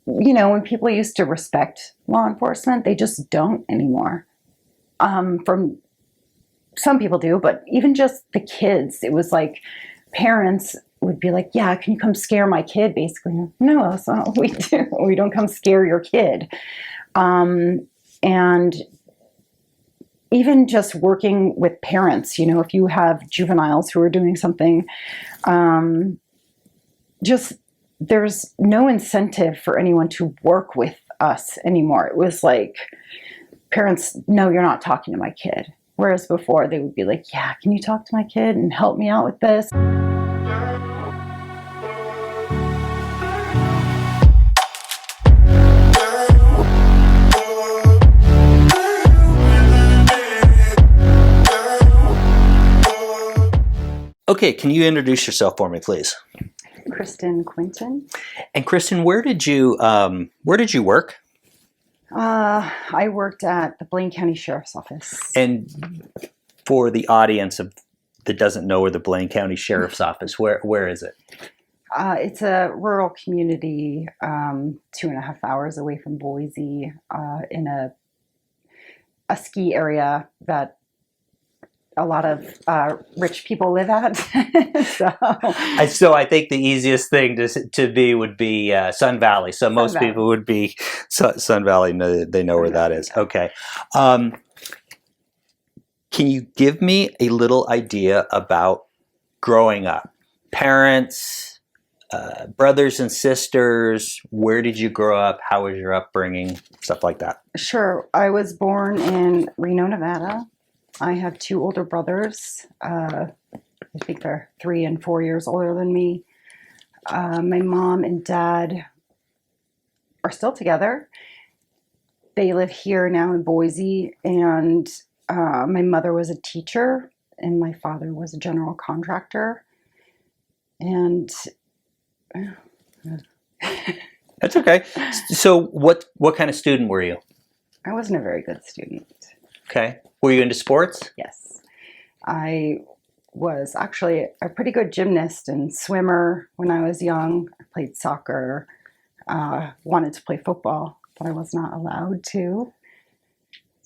when people used to respect law enforcement, they just don't anymore. From some people do, but even just the kids, it was like parents would be like, yeah, can you come scare my kid? Basically, no, that's not what we do. We don't come scare your kid. And even just working with parents, if you have juveniles who are doing something, just there's no incentive for anyone to work with us anymore. It was like parents, no, you're not talking to my kid. Whereas before they would be like, yeah, can you talk to my kid and help me out with this? Okay, can you introduce yourself for me, please? Kristen Quinton. And Kristen, where did you work? I worked at the Blaine County Sheriff's Office. And for the audience that doesn't know where the Blaine County Sheriff's Office, where is it? It's a rural community, 2.5 hours away from Boise, in a ski area that a lot of rich people live at. So I think the easiest thing to be would be Sun Valley. So most people would be Sun Valley. They know where that is. Okay. Can you give me a little idea about growing up? Parents, brothers and sisters, where did you grow up? How was your upbringing? Stuff like that. Sure. I was born in Reno, Nevada. I have 2 older brothers. I think they're 3 and 4 years older than me. My mom and dad are still together. They live here now in Boise, and my mother was a teacher, and my father was a general contractor. And that's okay. So what kind of student were you? I wasn't a very good student. Okay. Were you into sports? Yes. I was actually a pretty good gymnast and swimmer when I was young. I played soccer, wanted to play football, but I was not allowed to.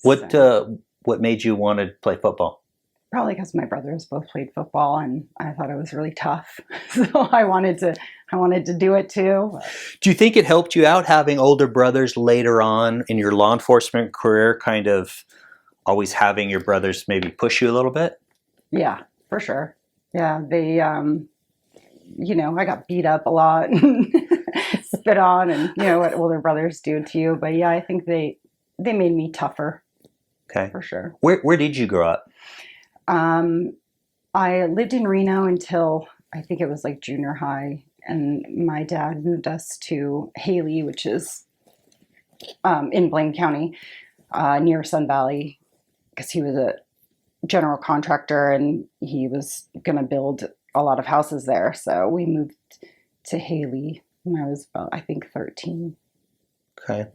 What made you want to play football? Probably because my brothers both played football, and I thought it was really tough. So I wanted to do it too. Do you think it helped you out having older brothers later on in your law enforcement career, kind of always having your brothers maybe push you a little bit? Yeah, for sure. Yeah, they, I got beat up a lot and spit on, and what older brothers do to you. But yeah, I think they made me tougher. Okay, for sure. Where did you grow up? I lived in Reno until I think it was like junior high, and my dad moved us to Haley, which is in Blaine County, near Sun Valley, because he was a general contractor and he was going to build a lot of houses there. So we moved to Haley when I was about, I think, 13. Okay.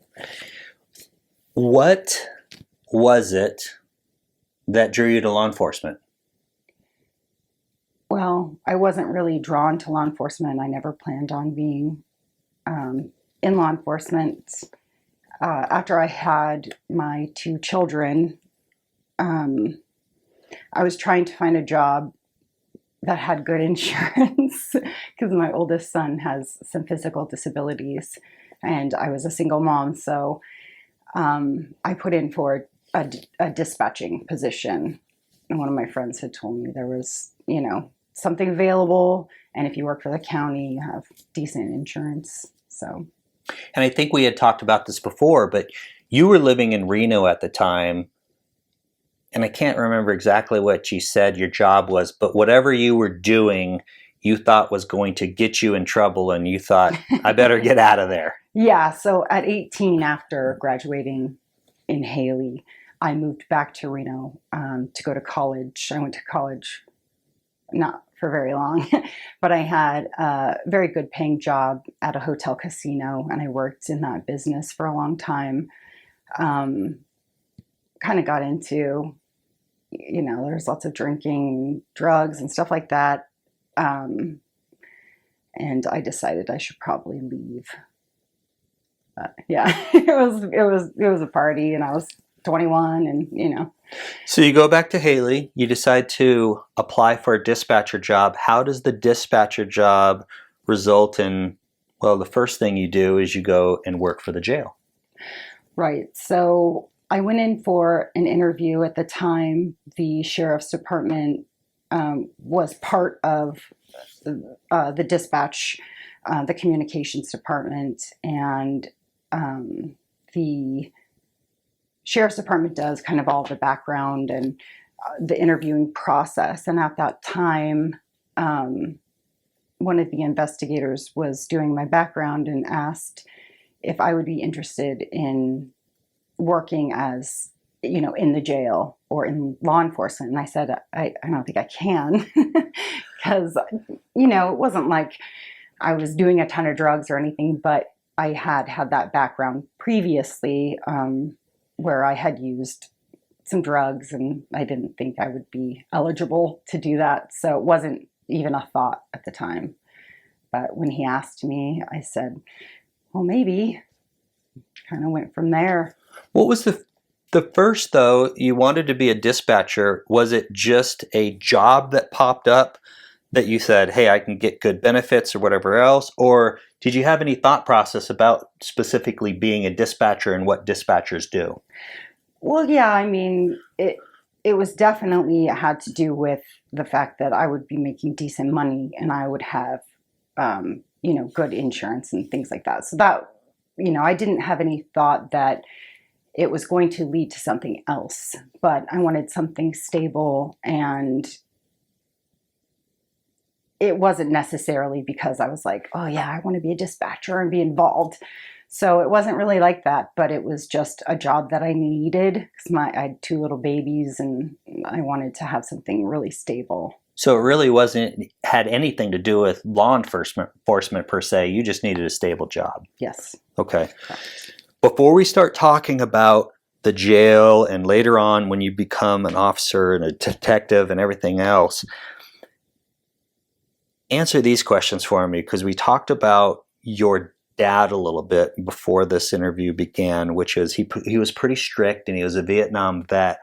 What was it that drew you to law enforcement? Well, I wasn't really drawn to law enforcement. I never planned on being in law enforcement. After I had my 2 children, I was trying to find a job that had good insurance because my oldest son has some physical disabilities, and I was a single mom. So I put in for a dispatching position. And one of my friends had told me there was, something available. And if you work for the county, you have decent insurance. So. And I think we had talked about this before, but you were living in Reno at the time. And I can't remember exactly what you said your job was, but whatever you were doing, you thought was going to get you in trouble, and you thought, I better get out of there. Yeah. So at 18, after graduating in Haley, I moved back to Reno to go to college. I went to college, not for very long, but I had a very good paying job at a hotel casino, and I worked in that business for a long time. Kind of got into, there's lots of drinking, drugs, and stuff like that. And I decided I should probably leave. Yeah, it was a party, and I was 21, and So you go back to Haley, you decide to apply for a dispatcher job. How does the dispatcher job result in, well, the first thing you do is you go and work for the jail? right. So I went in for an interview. At the time, the sheriff's department was part of the dispatch, the communications department, and the sheriff's department does kind of all the background and the interviewing process. And at that time, one of the investigators was doing my background and asked if I would be interested in working as, in the jail or in law enforcement. And I said, I don't think I can, because, it wasn't like I was doing a ton of drugs or anything, but I had that background previously, where I had used some drugs, and I didn't think I would be eligible to do that. So it wasn't even a thought at the time. But when he asked me, I said, well, maybe. Kind of went from there. What was the first, though, you wanted to be a dispatcher? Was it just a job that popped up that you said, hey, I can get good benefits or whatever else? Or did you have any thought process about specifically being a dispatcher and what dispatchers do? Well, yeah, I mean, it was definitely had to do with the fact that I would be making decent money, and I would have, good insurance and things like that. So that, I didn't have any thought that it was going to lead to something else, but I wanted something stable, and it wasn't necessarily because I was like, oh yeah, I want to be a dispatcher and be involved. So it wasn't really like that, but it was just a job that I needed because I had 2 little babies, and I wanted to have something really stable. So it really had anything to do with law enforcement per se. You just needed a stable job. Yes. Okay. Before we start talking about the jail and later on when you become an officer and a detective and everything else, answer these questions for me, because we talked about your dad a little bit before this interview began, which is he was pretty strict and he was a Vietnam vet.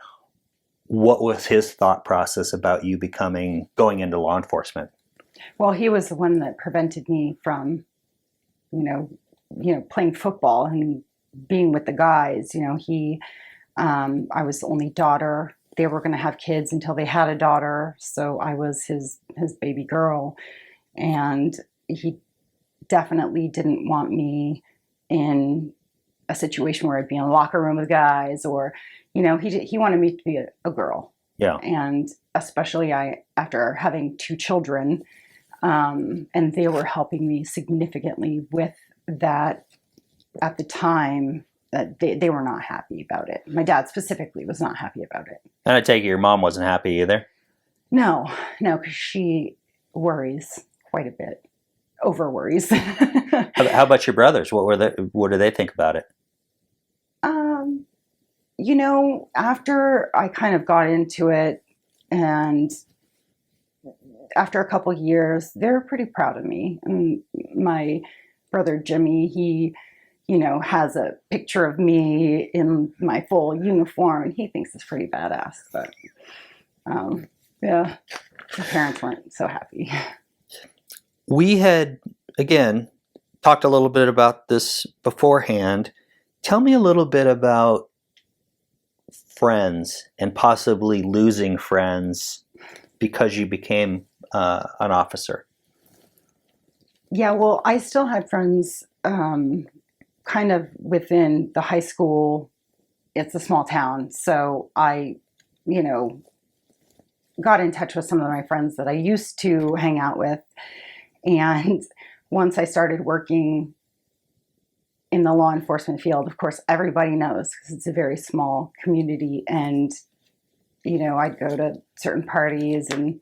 What was his thought process about you going into law enforcement? Well, he was the one that prevented me from, playing football and being with the guys. I was the only daughter. They were going to have kids until they had a daughter, so I was his baby girl, and he definitely didn't want me in a situation where I'd be in a locker room with guys, or he wanted me to be a girl. Yeah. And especially after having 2 children, and they were helping me significantly with that at the time. That they were not happy about it. My dad specifically was not happy about it. And I take it your mom wasn't happy either? No, because she worries quite a bit, over worries. How about your brothers? What do they think about it? After I kind of got into it, and after a couple years, they're pretty proud of me. And my brother Jimmy, he has a picture of me in my full uniform, and he thinks it's pretty badass. But yeah, my parents weren't so happy. We had, again, talked a little bit about this beforehand. Tell me a little bit about friends and possibly losing friends because you became an officer. Yeah, well, I still had friends kind of within the high school. It's a small town, so I, got in touch with some of my friends that I used to hang out with. And once I started working in the law enforcement field, of course, everybody knows because it's a very small community. And, I'd go to certain parties and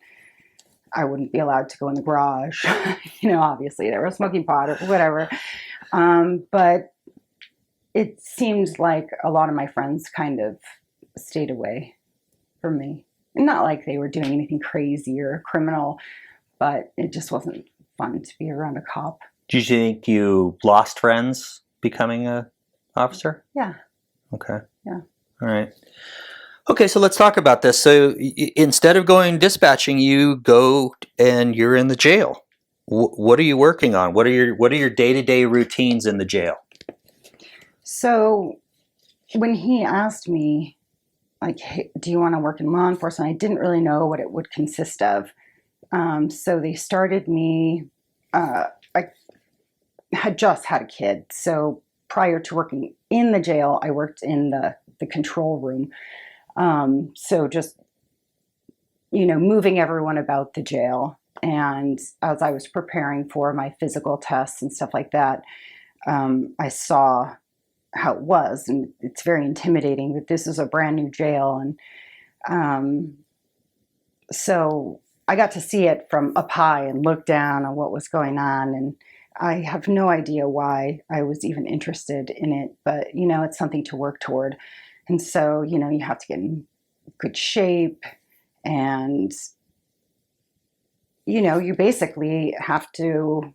I wouldn't be allowed to go in the garage. Obviously they were smoking pot or whatever. But it seemed like a lot of my friends kind of stayed away from me. Not like they were doing anything crazy or criminal, but it just wasn't fun to be around a cop. Do you think you lost friends becoming a officer? Yeah. Okay. Yeah. All right. Okay, so let's talk about this. So instead of going dispatching, you go and you're in the jail. What are you working on? What are your day-to-day routines in the jail? So when he asked me, like, hey, do you want to work in law enforcement? I didn't really know what it would consist of. So they started me, I had just had a kid. So prior to working in the jail, I worked in the control room. So just, moving everyone about the jail. And as I was preparing for my physical tests and stuff like that, I saw how it was, and it's very intimidating that this is a brand new jail. And so I got to see it from up high and look down on what was going on. And I have no idea why I was even interested in it, but it's something to work toward. And so, you have to get in good shape, and you basically have to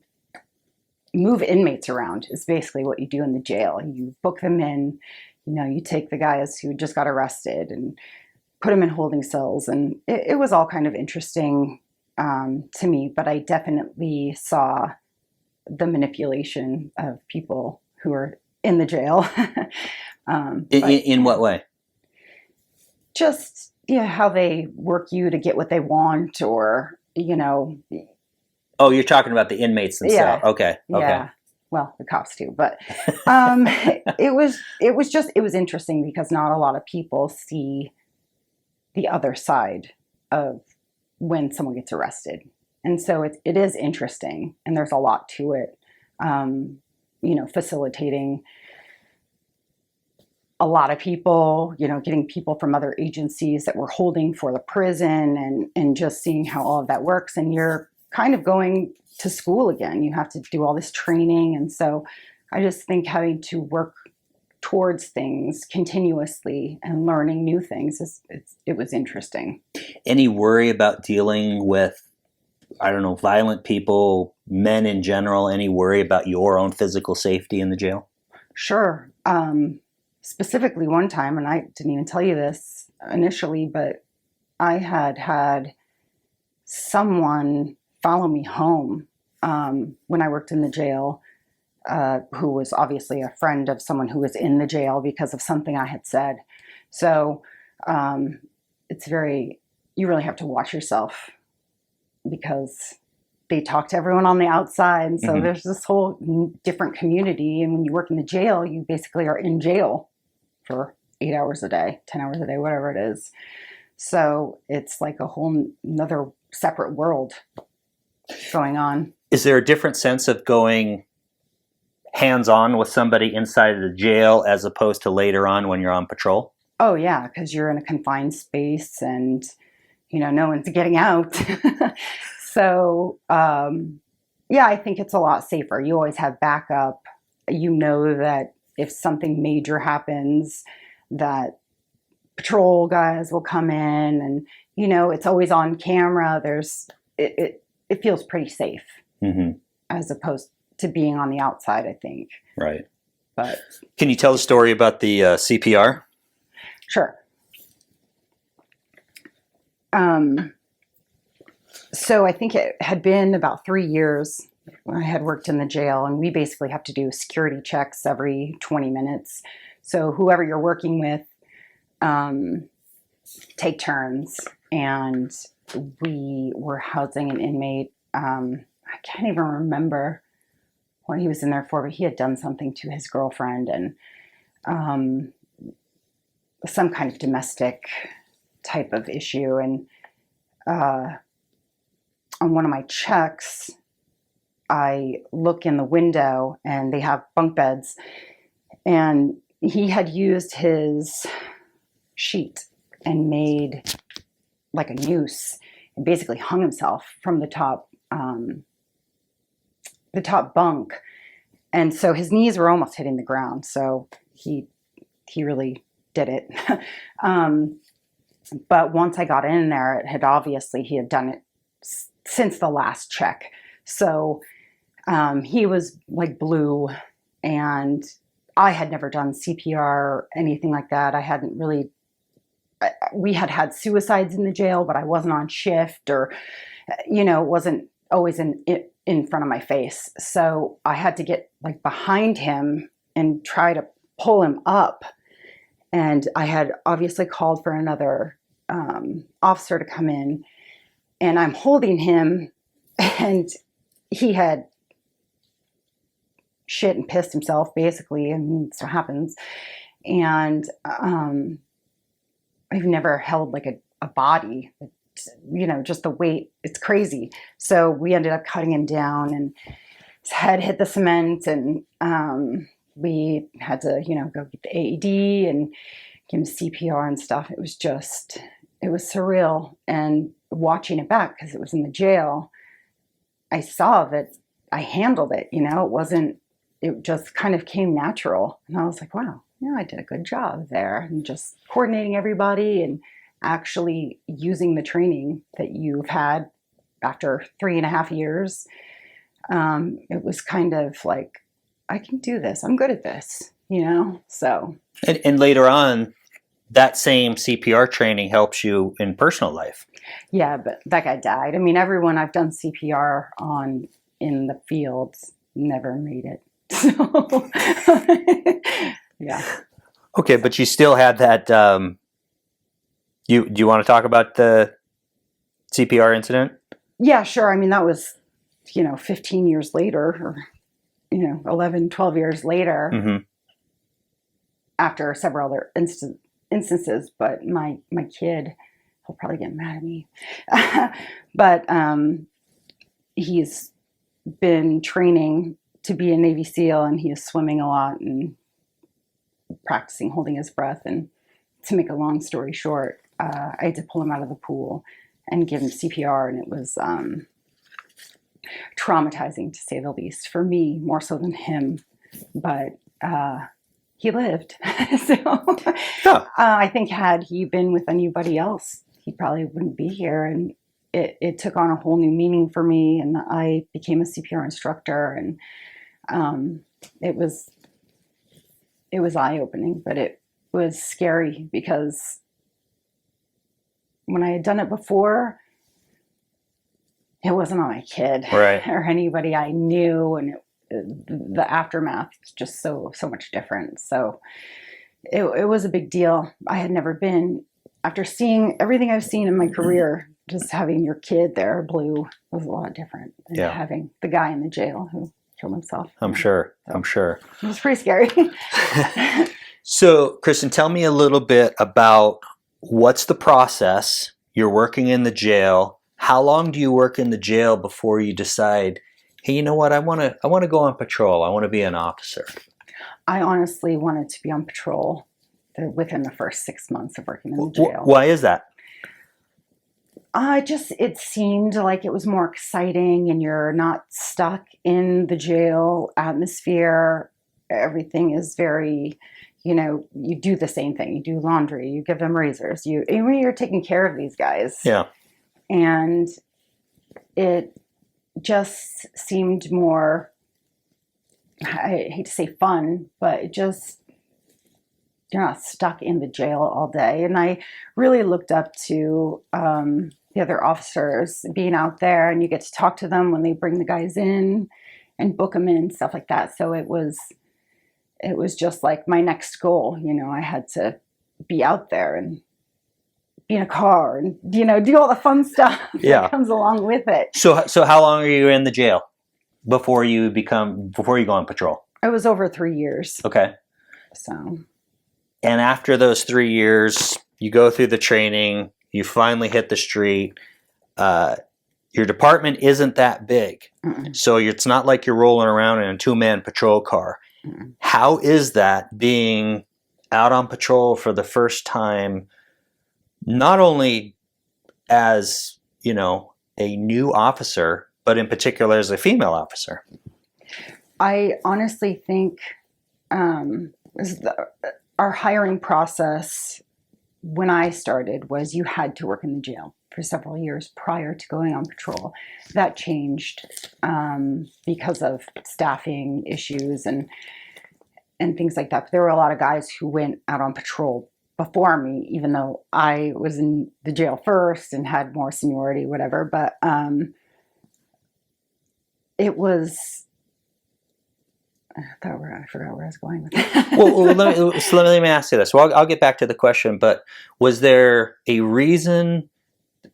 move inmates around is basically what you do in the jail. You book them in, you take the guys who just got arrested and put them in holding cells. And it was all kind of interesting to me, but I definitely saw the manipulation of people who are in the jail. In what way? Just, how they work you to get what they want, or, Oh, you're talking about the inmates themselves. Yeah. Okay. Yeah. Well, the cops too, but it was interesting because not a lot of people see the other side of when someone gets arrested. And so it is interesting, and there's a lot to it. Facilitating a lot of people, getting people from other agencies that were holding for the prison, and just seeing how all of that works. And you're kind of going to school again. You have to do all this training. And so I just think having to work towards things continuously and learning new things, it was interesting. Any worry about dealing with, I don't know, violent people, men in general? Any worry about your own physical safety in the jail? Sure. Specifically one time, and I didn't even tell you this initially, but I had someone follow me home when I worked in the jail, who was obviously a friend of someone who was in the jail because of something I had said. So you really have to watch yourself, because they talk to everyone on the outside. And so there's this whole different community. And when you work in the jail, you basically are in jail for 8 hours a day, 10 hours a day, whatever it is. So it's like a whole another separate world going on. Is there a different sense of going hands-on with somebody inside of the jail as opposed to later on when you're on patrol? Oh, yeah, because you're in a confined space and, no one's getting out. So, I think it's a lot safer. You always have backup. That if something major happens, that patrol guys will come in, and, it's always on camera. It feels pretty safe as opposed to being on the outside, I think. Right. But can you tell the story about the CPR? Sure. So I think it had been about 3 years when I had worked in the jail, and we basically have to do security checks every 20 minutes. So whoever you're working with, take turns, and we were housing an inmate. I can't even remember what he was in there for, but he had done something to his girlfriend, and some kind of domestic type of issue. And on one of my checks, I look in the window, and they have bunk beds, and he had used his sheet and made like a noose and basically hung himself from the top bunk. And so his knees were almost hitting the ground. So he really did it. But once I got in there, he had done it since the last check. So he was like blue and I had never done CPR or anything like that. I hadn't really, we had suicides in the jail, but I wasn't on shift, or, it wasn't always in front of my face. So I had to get like behind him and try to pull him up. And I had obviously called for another officer to come in, and I'm holding him, and he had shit and pissed himself, basically, and that's what happens. And I've never held like a body, just the weight, it's crazy. So we ended up cutting him down, and his head hit the cement, and we had to, go get the AED and give him CPR and stuff. It was surreal. And watching it back, because it was in the jail, I saw that I handled it, it just kind of came natural. And I was like, wow, I did a good job there, and just coordinating everybody and actually using the training that you've had after 3.5 years. It was kind of like, I can do this. I'm good at this, so. And later on, that same CPR training helps you in personal life. Yeah, but that guy died. I mean, everyone I've done CPR on in the fields never made it. So, yeah. Okay, but you still had that. Do you want to talk about the CPR incident? Yeah, sure. I mean, that was, 15 years later, or 11, 12 years later, Mm-hmm. after several other instances. But my kid, he'll probably get mad at me, but he's been training to be a Navy SEAL, and he is swimming a lot and practicing holding his breath. And to make a long story short, I had to pull him out of the pool and give him CPR, and it was traumatizing, to say the least, for me more so than him. But he lived. So Yeah. I think had he been with anybody else, he probably wouldn't be here. And it took on a whole new meaning for me, and I became a CPR instructor, and it was eye-opening, but it was scary, because when I had done it before, it wasn't on my kid, Right, or anybody I knew, and the aftermath is just so much different. So it was a big deal. I had never been, after seeing everything I've seen in my career, just having your kid there, Blue, was a lot different than having the guy in the jail who killed himself. I'm sure. It was pretty scary. So, Kristen, tell me a little bit about what's the process. You're working in the jail. How long do you work in the jail before you decide, hey, you know what? I want to go on patrol. I want to be an officer. I honestly wanted to be on patrol within the first 6 months of working in the jail. Why is that? It seemed like it was more exciting, and you're not stuck in the jail atmosphere. Everything is very, you do the same thing. You do laundry, you give them razors, you're taking care of these guys. Yeah. And it just seemed more, I hate to say fun, but you're not stuck in the jail all day. And I really looked up to the other officers being out there, and you get to talk to them when they bring the guys in and book them in, stuff like that. So it was just like my next goal. I had to be out there and be in a car and, do all the fun stuff that comes along with it. So how long are you in the jail before you go on patrol? It was over 3 years. Okay. So. And after those 3 years, you go through the training, you finally hit the street. Your department isn't that big. Mm-mm. So it's not like you're rolling around in a 2-man patrol car. Mm-mm. How is that, being out on patrol for the first time, not only as, a new officer, but in particular as a female officer? I honestly think our hiring process when I started was you had to work in the jail for several years prior to going on patrol. That changed because of staffing issues, and and things like that. But there were a lot of guys who went out on patrol before me, even though I was in the jail first and had more seniority, whatever. But it was, I forgot where I was going with that. Well, let me ask you this. Well, I'll get back to the question, but was there a reason?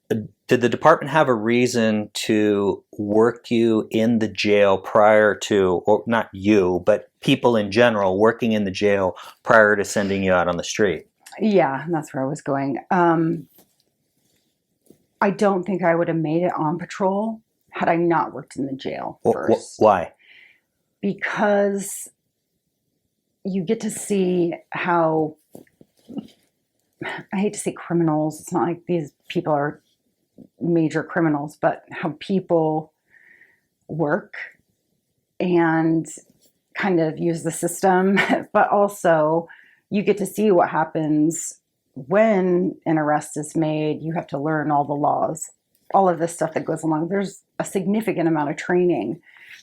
Did the department have a reason to work you in the jail prior to, or not you, but people in general working in the jail prior to sending you out on the street? Yeah, that's where I was going. I don't think I would have made it on patrol had I not worked in the jail first. Why? Because you get to see how, I hate to say criminals, it's not like these people are major criminals, but how people work and kind of use the system, but also you get to see what happens when an arrest is made. You have to learn all the laws, all of this stuff that goes along. There's a significant amount of training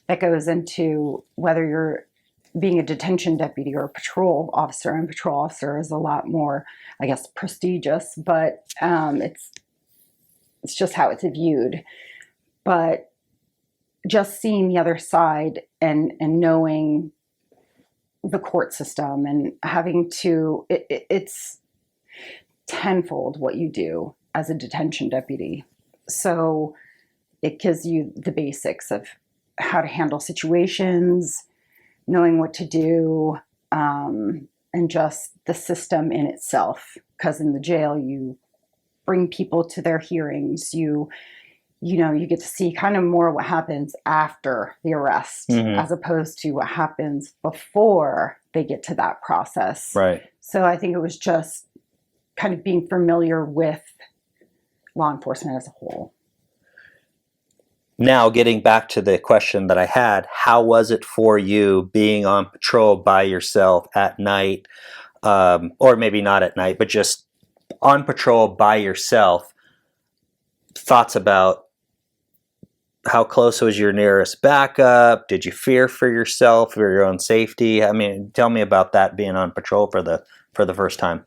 that goes into whether you're being a detention deputy or a patrol officer. And patrol officer is a lot more, I guess, prestigious, but it's just how it's viewed. But just seeing the other side and knowing the court system and having to, it's tenfold what you do as a detention deputy. So it gives you the basics of how to handle situations, knowing what to do, and just the system in itself. Because in the jail, you bring people to their hearings. You get to see kind of more what happens after the arrest, as opposed to what happens before they get to that process. Right. So I think it was just kind of being familiar with law enforcement as a whole. Now, getting back to the question that I had, how was it for you being on patrol by yourself at night, or maybe not at night, but just on patrol by yourself? Thoughts about how close was your nearest backup? Did you fear for yourself, for your own safety? I mean, tell me about that, being on patrol for the first time.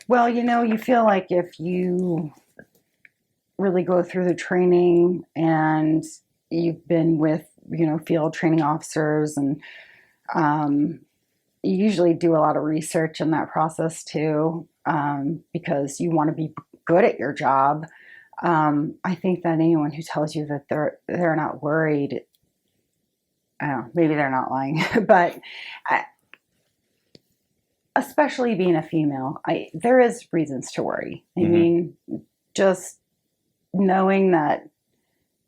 Well, you feel like if you really go through the training and you've been with, field training officers, and you usually do a lot of research in that process too, because you want to be good at your job. I think that anyone who tells you that they're not worried, I don't know, maybe they're not lying, but especially being a female, there is reasons to worry. I mean, just knowing that,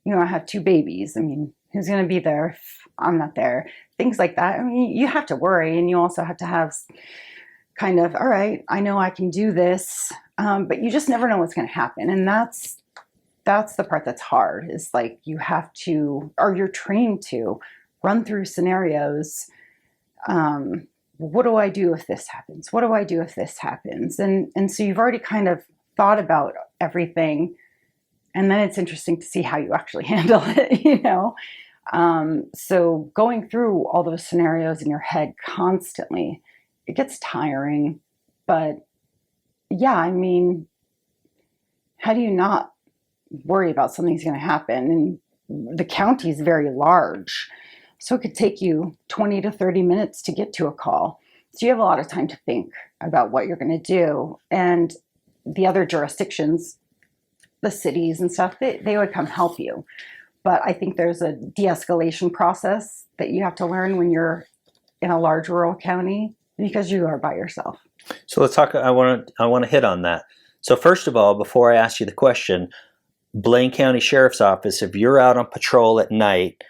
I have 2 babies. I mean, who's going to be there if I'm not there? Things like that. I mean, you have to worry, and you also have to have kind of, all right, I know I can do this, but you just never know what's going to happen. And that's the part that's hard, is like you have to, or you're trained to run through scenarios. What do I do if this happens? What do I do if this happens? And so you've already kind of thought about everything. And then it's interesting to see how you actually handle it, So going through all those scenarios in your head constantly, it gets tiring. But yeah, I mean, how do you not worry about something's going to happen? And the county is very large, so it could take you 20 to 30 minutes to get to a call. So you have a lot of time to think about what you're going to do. And the other jurisdictions, the cities and stuff, they would come help you. But I think there's a de-escalation process that you have to learn when you're in a large rural county, because you are by yourself. So let's talk. I want to hit on that. So first of all, before I ask you the question, Blaine County Sheriff's Office, if you're out on patrol at night,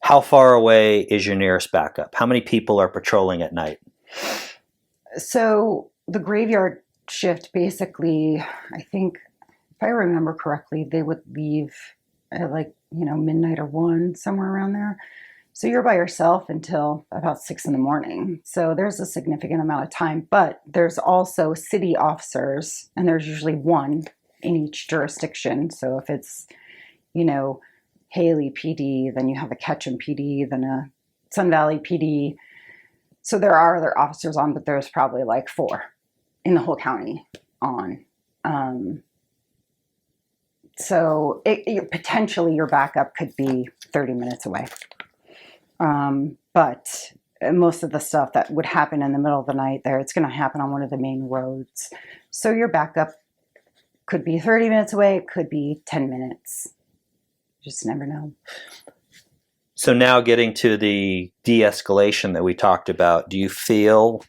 how far away is your nearest backup? How many people are patrolling at night? So the graveyard shift, basically, I think, if I remember correctly, they would leave at midnight or 1, somewhere around there. So you're by yourself until about 6 a.m. So there's a significant amount of time, but there's also city officers, and there's usually 1 in each jurisdiction. So if it's, Haley PD, then you have a Ketchum PD, then a Sun Valley PD. So there are other officers on, but there's probably like 4 in the whole county on. So potentially your backup could be 30 minutes away. But most of the stuff that would happen in the middle of the night there, it's going to happen on one of the main roads. So your backup could be 30 minutes away. It could be 10 minutes. You just never know. So now getting to the de-escalation that we talked about, do you feel,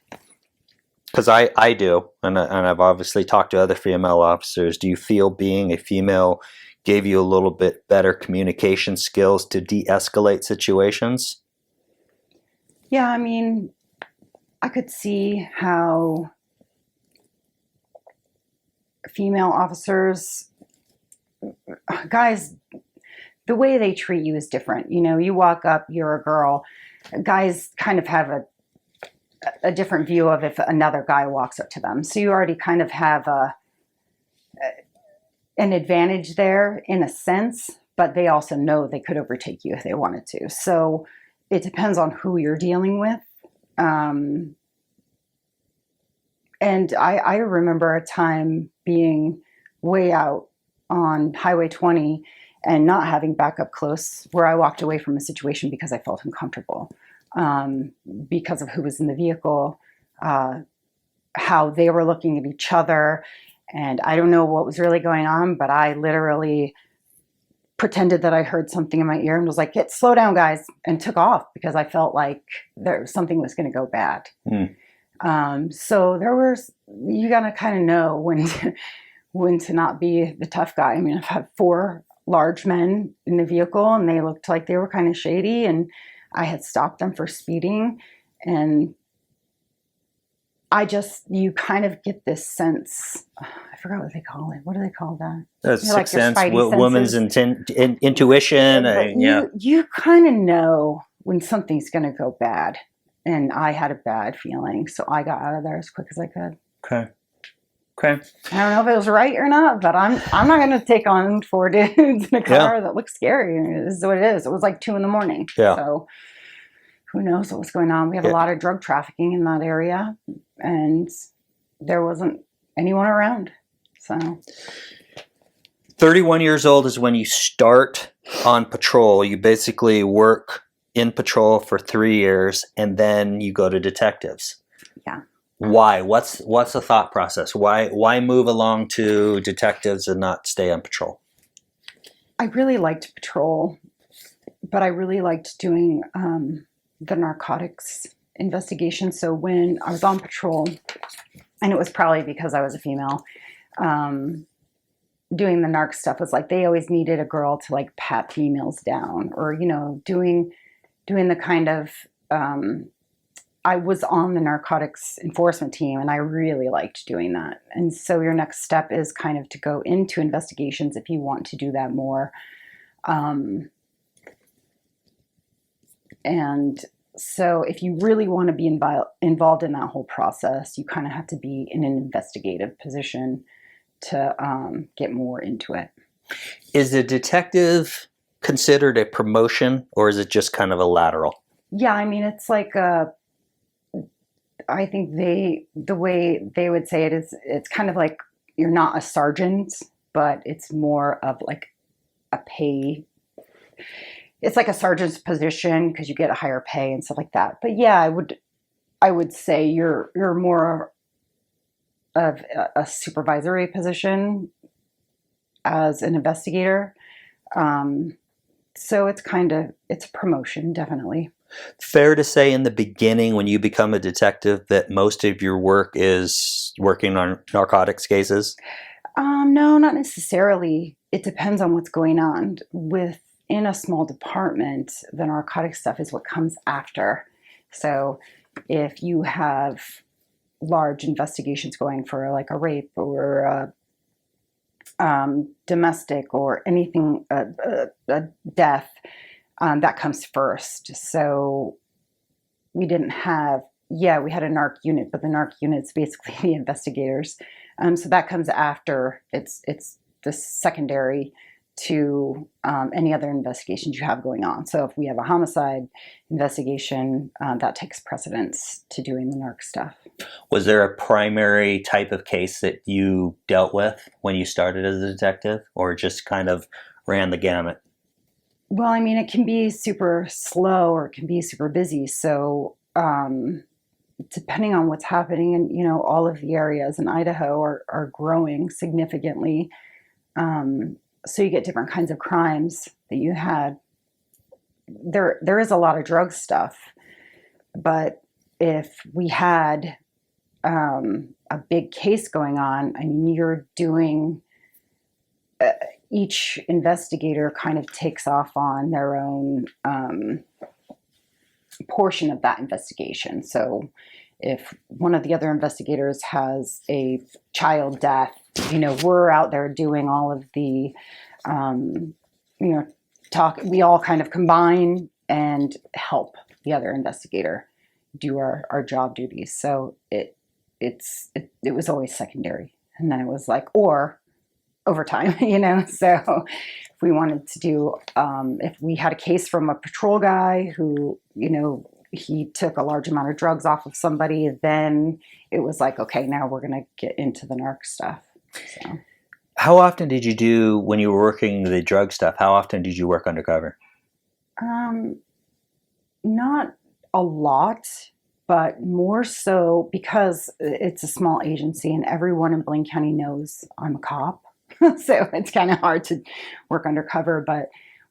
because I do, and I've obviously talked to other female officers, do you feel being a female gave you a little bit better communication skills to de-escalate situations? Yeah, I mean, I could see how female officers, guys, the way they treat you is different. You know, you walk up, you're a girl. Guys kind of have a different view of if another guy walks up to them. So you already kind of have an advantage there in a sense, but they also know they could overtake you if they wanted to. So it depends on who you're dealing with. And I remember a time being way out on Highway 20 and not having backup close, where I walked away from a situation because I felt uncomfortable, because of who was in the vehicle, how they were looking at each other. And I don't know what was really going on, but I literally pretended that I heard something in my ear and was like, slow down, guys, and took off because I felt like something was going to go bad. So you got to kind of know when to not be the tough guy. I mean, I've had 4 large men in the vehicle and they looked like they were kind of shady, and I had stopped them for speeding, and you kind of get this sense, I forgot what they call it. What do they call that? That's sixth sense, woman's intuition. You kind of know when something's going to go bad, and I had a bad feeling, so I got out of there as quick as I could. Okay. I don't know if it was right or not, but I'm not going to take on 4 dudes in a car that looks scary. This is what it is. It was like 2 a.m. Yeah. So who knows what was going on? We have a lot of drug trafficking in that area, and there wasn't anyone around. So 31 years old is when you start on patrol. You basically work in patrol for 3 years, and then you go to detectives. Yeah. Why? What's the thought process? Why move along to detectives and not stay on patrol? I really liked patrol, but I really liked doing the narcotics investigation. So when I was on patrol, and it was probably because I was a female, doing the narc stuff was like they always needed a girl to like pat females down, or doing the kind of I was on the narcotics enforcement team, and I really liked doing that. And so your next step is kind of to go into investigations if you want to do that more. And so if you really want to be involved in that whole process, you kind of have to be in an investigative position to get more into it. Is a detective considered a promotion, or is it just kind of a lateral? Yeah, I mean, it's like I think the way they would say it is, it's kind of like you're not a sergeant, but it's more of like a pay. It's like a sergeant's position because you get a higher pay and stuff like that. But yeah, I would say you're more of a supervisory position as an investigator. So it's a promotion, definitely. Fair to say in the beginning when you become a detective that most of your work is working on narcotics cases? No, not necessarily. It depends on what's going on. Within a small department, the narcotics stuff is what comes after. So if you have large investigations going for like a rape or domestic or anything, a death, that comes first. So we didn't have, we had a narc unit, but the narc unit's basically the investigators. So that comes after. It's the secondary to any other investigations you have going on. So if we have a homicide investigation, that takes precedence to doing the narc stuff. Was there a primary type of case that you dealt with when you started as a detective, or just kind of ran the gamut? Well, I mean, it can be super slow or it can be super busy. So depending on what's happening, and all of the areas in Idaho are growing significantly. So you get different kinds of crimes that you had. There is a lot of drug stuff, but if we had a big case going on, I mean, you're doing, each investigator kind of takes off on their own portion of that investigation. So if one of the other investigators has a child death, we're out there doing all of the, talk. We all kind of combine and help the other investigator do our job duties. So it was always secondary, and then it was like, or overtime, So if we wanted to do, if we had a case from a patrol guy who, he took a large amount of drugs off of somebody, then it was like, okay, now we're going to get into the narc stuff. So. How often did you do, when you were working the drug stuff, how often did you work undercover? Not a lot, but more so because it's a small agency and everyone in Blaine County knows I'm a cop. So it's kind of hard to work undercover, but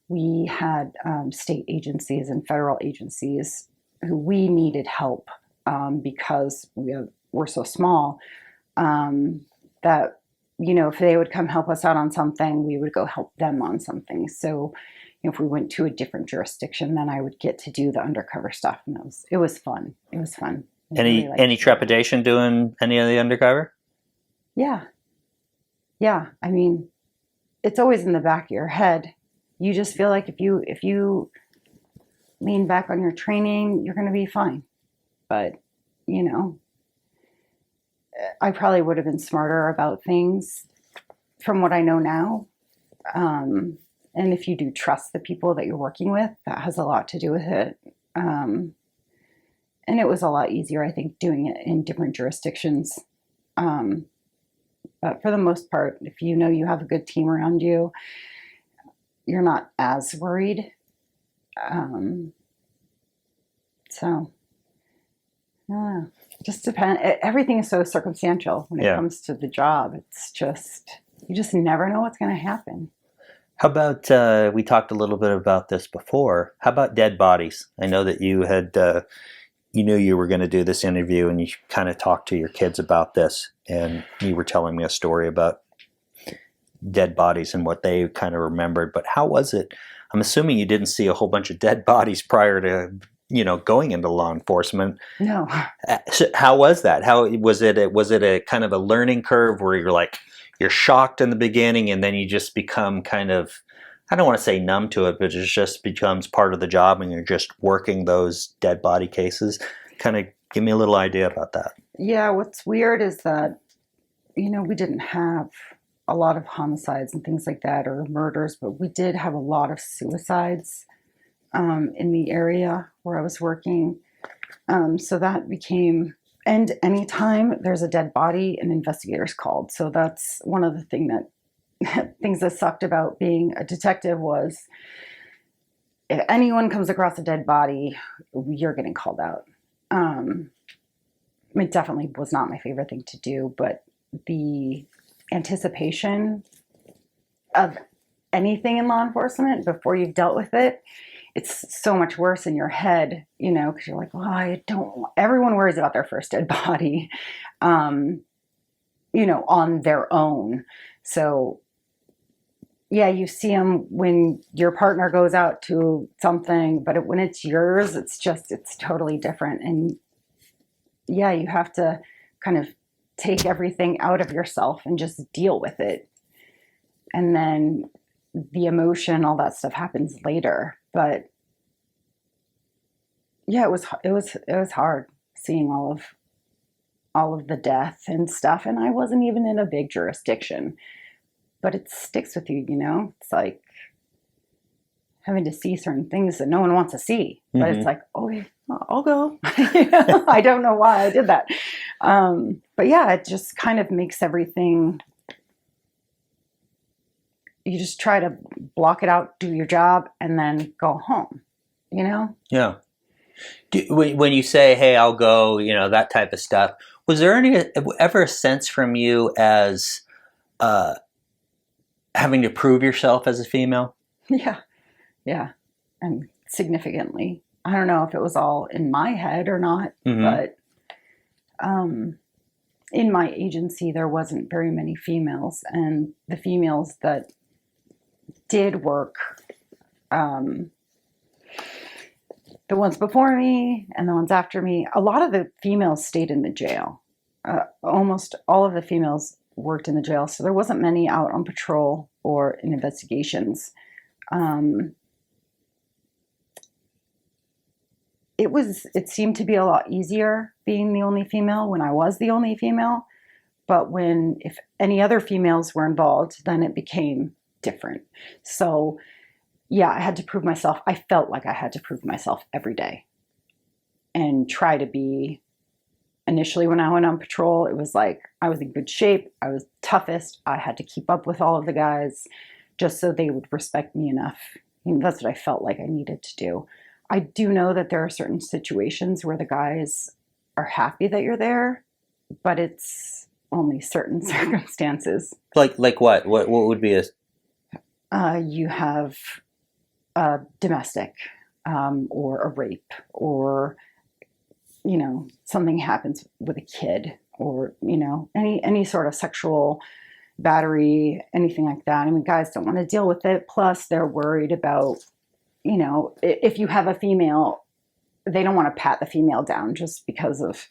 we had state agencies and federal agencies who we needed help because we're so small that, if they would come help us out on something, we would go help them on something. So if we went to a different jurisdiction, then I would get to do the undercover stuff, and it was fun. It was fun. Any trepidation doing any of the undercover? Yeah. I mean, it's always in the back of your head. You just feel like if you lean back on your training, you're going to be fine. But I probably would have been smarter about things from what I know now. And if you do trust the people that you're working with, that has a lot to do with it. And it was a lot easier, I think, doing it in different jurisdictions. But for the most part, if you have a good team around you, you're not as worried. So, just depends. Everything is so circumstantial when it comes to the job. It's just, you just never know what's going to happen. How about, we talked a little bit about this before, how about dead bodies? I know that you had, you knew you were going to do this interview and you kind of talked to your kids about this, and you were telling me a story about dead bodies and what they kind of remembered. But how was it? I'm assuming you didn't see a whole bunch of dead bodies prior to, going into law enforcement. No. So how was that? How was it? Was it a kind of a learning curve where you're shocked in the beginning and then you just become kind of, I don't want to say numb to it, but it just becomes part of the job and you're just working those dead body cases? Kind of give me a little idea about that. Yeah, what's weird is that, we didn't have a lot of homicides and things like that, or murders, but we did have a lot of suicides in the area where I was working. So that became, and anytime there's a dead body, an investigator's called. So that's one of the things that sucked about being a detective was if anyone comes across a dead body, you're getting called out. It definitely was not my favorite thing to do, but the anticipation of anything in law enforcement before you've dealt with it, it's so much worse in your head, because you're like, well, everyone worries about their first dead body, on their own. So yeah, you see them when your partner goes out to something, but when it's yours, it's totally different. And yeah, you have to kind of take everything out of yourself and just deal with it. And then the emotion, all that stuff happens later. But yeah, it was hard seeing all of the death and stuff. And I wasn't even in a big jurisdiction. but it sticks with you, you know? It's like having to see certain things that no one wants to see, but it's like, oh, yeah, I'll go. I don't know why I did that. But yeah, it just kind of makes everything, you just try to block it out, do your job, and then go home, you know? Yeah. When you say, hey, I'll go, you know, that type of stuff, was there ever a sense from you as having to prove yourself as a female? Yeah. And significantly. I don't know if it was all in my head or not, but in my agency, there wasn't very many females. And the females that did work, the ones before me and the ones after me, a lot of the females stayed in the jail. Almost all of the females worked in the jail. So there wasn't many out on patrol or in investigations. It seemed to be a lot easier being the only female when I was the only female, but if any other females were involved, then it became different. So yeah, I had to prove myself. I felt like I had to prove myself every day and try to be. Initially, when I went on patrol, it was like I was in good shape. I was toughest. I had to keep up with all of the guys just so they would respect me enough. That's what I felt like I needed to do. I do know that there are certain situations where the guys are happy that you're there, but it's only certain circumstances. Like what? What would be you have a domestic or a rape, or you know, something happens with a kid, or you know, any sort of sexual battery, anything like that. I mean, guys don't want to deal with it. Plus, they're worried about, you know, if you have a female, they don't want to pat the female down just because of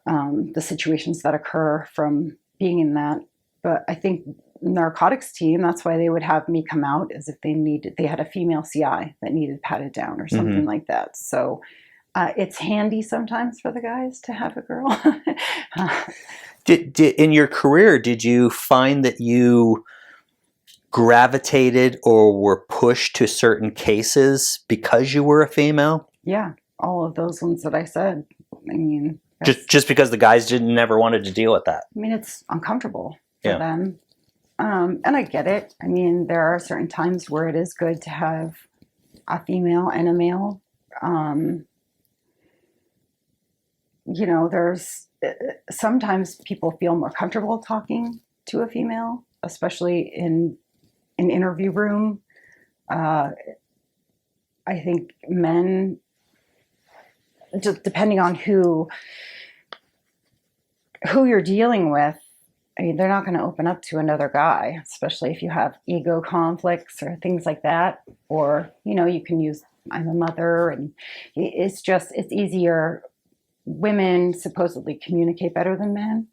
the situations that occur from being in that. But I think Narcotics team, that's why they would have me come out, is if they had a female CI that needed patted down or something like that. So it's handy sometimes for the guys to have a girl. Did in your career, did you find that you gravitated or were pushed to certain cases because you were a female? Yeah, all of those ones that I said. I mean, just because the guys never wanted to deal with that. I mean, it's uncomfortable for them. And I get it. I mean, there are certain times where it is good to have a female and a male. You know, there's sometimes people feel more comfortable talking to a female, especially in an interview room. I think men, just depending on who you're dealing with, I mean, they're not going to open up to another guy, especially if you have ego conflicts or things like that. Or, you know, you can use, I'm a mother, and it's easier. Women supposedly communicate better than men,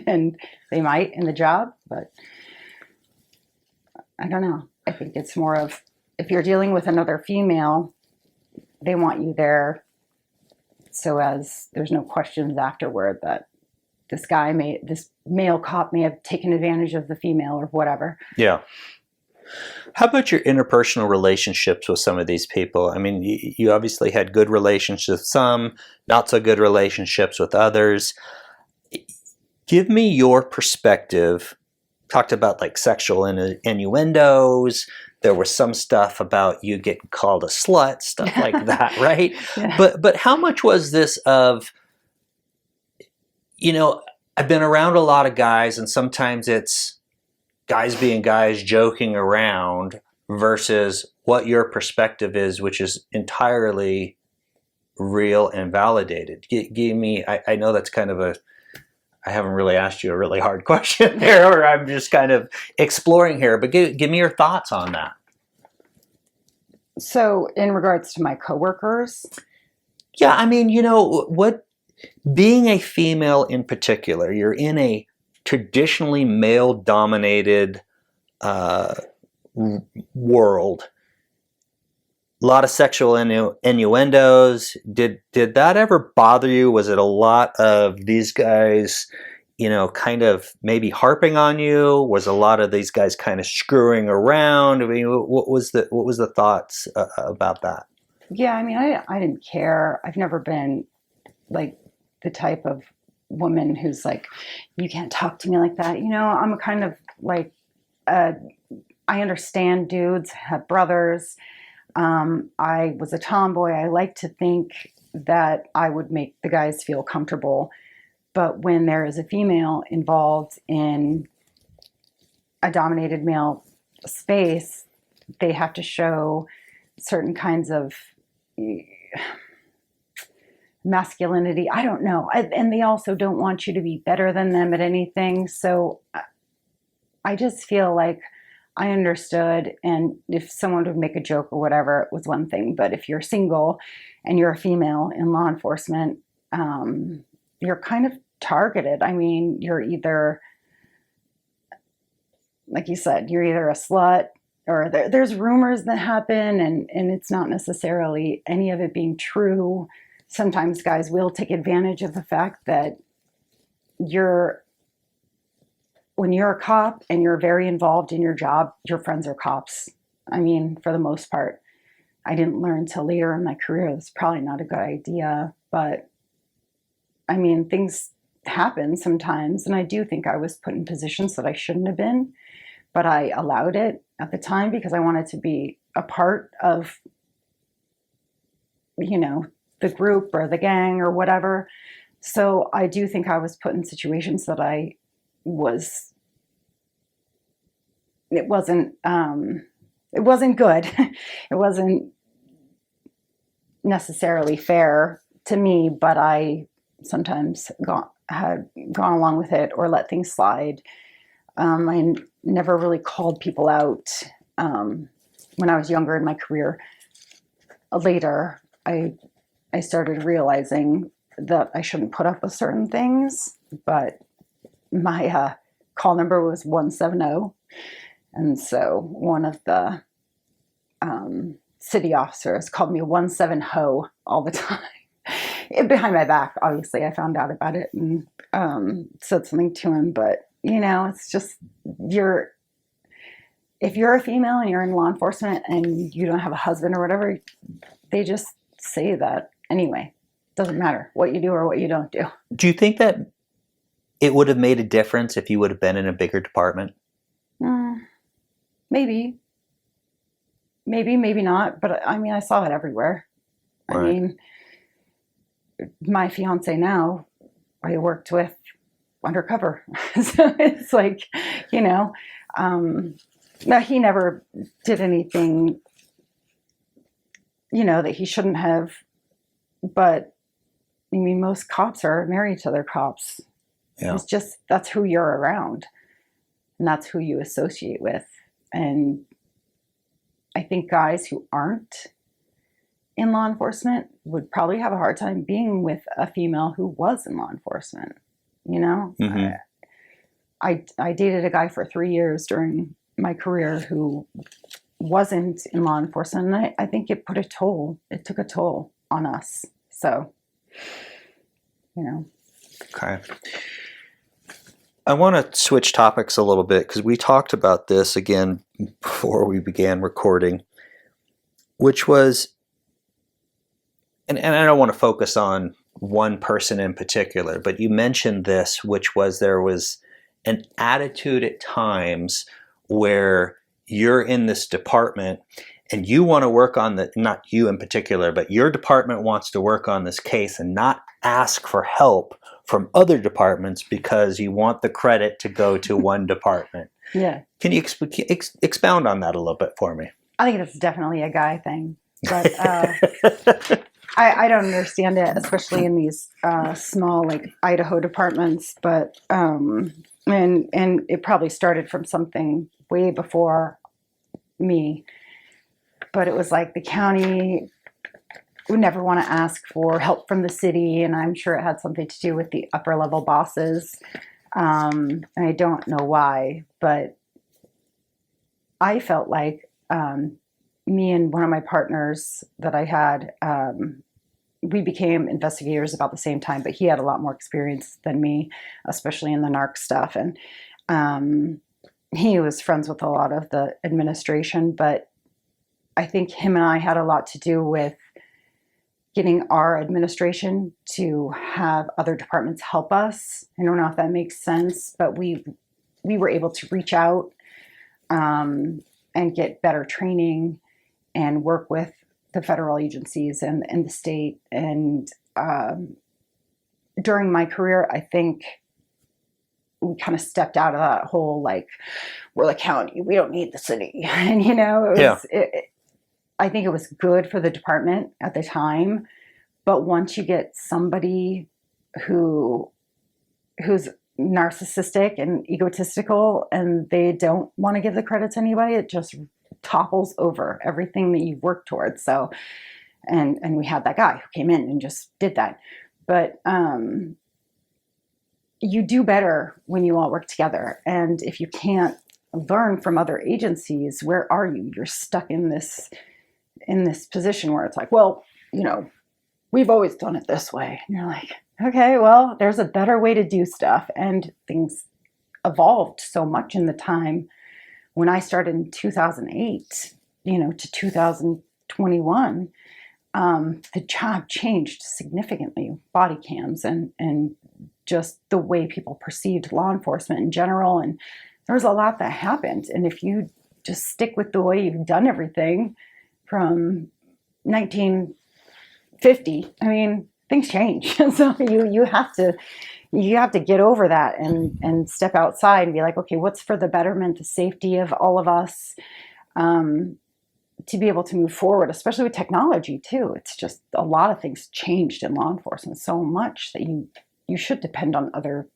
and they might in the job, but I don't know. I think it's more of, if you're dealing with another female, they want you there so as there's no questions afterward that this male cop may have taken advantage of the female or whatever. Yeah. How about your interpersonal relationships with some of these people? I mean, you obviously had good relationships with some, not so good relationships with others. Give me your perspective. Talked about like sexual innuendos. There was some stuff about you getting called a slut, stuff like that, right? Yeah. But how much was this of, you know, I've been around a lot of guys, and sometimes it's guys being guys joking around versus what your perspective is, which is entirely real and validated. Give me, I know that's kind of I haven't really asked you a really hard question there, or I'm just kind of exploring here, but give me your thoughts on that. So in regards to my coworkers? Yeah, I mean, you know, being a female in particular, you're in a traditionally male-dominated world. A lot of sexual innuendos. Did that ever bother you? Was it a lot of these guys kind of maybe harping on you? Was a lot of these guys kind of screwing around? I mean, what was the thoughts about that? Yeah, I mean, I didn't care. I've never been like the type of woman who's like, you can't talk to me like that. I'm a kind of like, I understand dudes have brothers. I was a tomboy. I like to think that I would make the guys feel comfortable. But when there is a female involved in a dominated male space, they have to show certain kinds of masculinity. I don't know. And they also don't want you to be better than them at anything. So I just feel like I understood. And if someone would make a joke or whatever, it was one thing. But if you're single and you're a female in law enforcement, you're kind of targeted. I mean, you're either, like you said, you're either a slut, or there's rumors that happen, and it's not necessarily any of it being true. Sometimes guys will take advantage of the fact that when you're a cop and you're very involved in your job, your friends are cops. I mean, for the most part. I didn't learn till later in my career. That's probably not a good idea, but I mean, things happen sometimes, and I do think I was put in positions that I shouldn't have been, but I allowed it at the time because I wanted to be a part of, the group or the gang or whatever. So I do think I was put in situations that it wasn't good. It wasn't necessarily fair to me, but I sometimes had gone along with it or let things slide. I never really called people out when I was younger in my career. Later, I started realizing that I shouldn't put up with certain things, but my call number was 170. And so one of the city officers called me 17 ho all the time. Behind my back, obviously, I found out about it and said something to him. But, it's just, if you're a female and you're in law enforcement and you don't have a husband or whatever, they just say that anyway. Doesn't matter what you do or what you don't do. Do you think that it would have made a difference if you would have been in a bigger department? Maybe, maybe not. But I mean, I saw it everywhere. Right. I mean, my fiance now, I worked with Undercover. So it's like, no, he never did anything, that he shouldn't have. But I mean, most cops are married to their cops. Yeah. It's just, that's who you're around and that's who you associate with. And I think guys who aren't in law enforcement would probably have a hard time being with a female who was in law enforcement. Mm-hmm. I dated a guy for 3 years during my career who wasn't in law enforcement, and I think it took a toll on us. So, Okay. I want to switch topics a little bit because we talked about this again before we began recording, which was, and I don't want to focus on one person in particular, but you mentioned this, which was there was an attitude at times where you're in this department and you want to work on not you in particular, but your department wants to work on this case and not ask for help from other departments because you want the credit to go to one department. Yeah. Can you expound on that a little bit for me? I think it's definitely a guy thing, but I don't understand it, especially in these small like Idaho departments. But and it probably started from something way before me. But it was like the county would never want to ask for help from the city, and I'm sure it had something to do with the upper level bosses. And I don't know why, but I felt like me and one of my partners that I had, we became investigators about the same time, but he had a lot more experience than me, especially in the narc stuff. And he was friends with a lot of the administration, but I think him and I had a lot to do with getting our administration to have other departments help us. I don't know if that makes sense, but we were able to reach out and get better training and work with the federal agencies and the state. And during my career, I think we kind of stepped out of that whole, like, we're the county, we don't need the city. And, you know, I think it was good for the department at the time. But once you get somebody who's narcissistic and egotistical and they don't want to give the credit to anybody, it just topples over everything that you've worked towards. So, and we had that guy who came in and just did that. But you do better when you all work together. And if you can't learn from other agencies, where are you? You're stuck in this position where it's like, well, you know, we've always done it this way. And you're like, okay, well, there's a better way to do stuff. And things evolved so much in the time when I started in 2008, you know, to 2021. The job changed significantly, body cams and just the way people perceived law enforcement in general. And there was a lot that happened. And if you just stick with the way you've done everything from 1950, I mean, things change. So you have to get over that and step outside and be like, okay, what's for the betterment, the safety of all of us, to be able to move forward, especially with technology too. It's just a lot of things changed in law enforcement so much that you should depend on other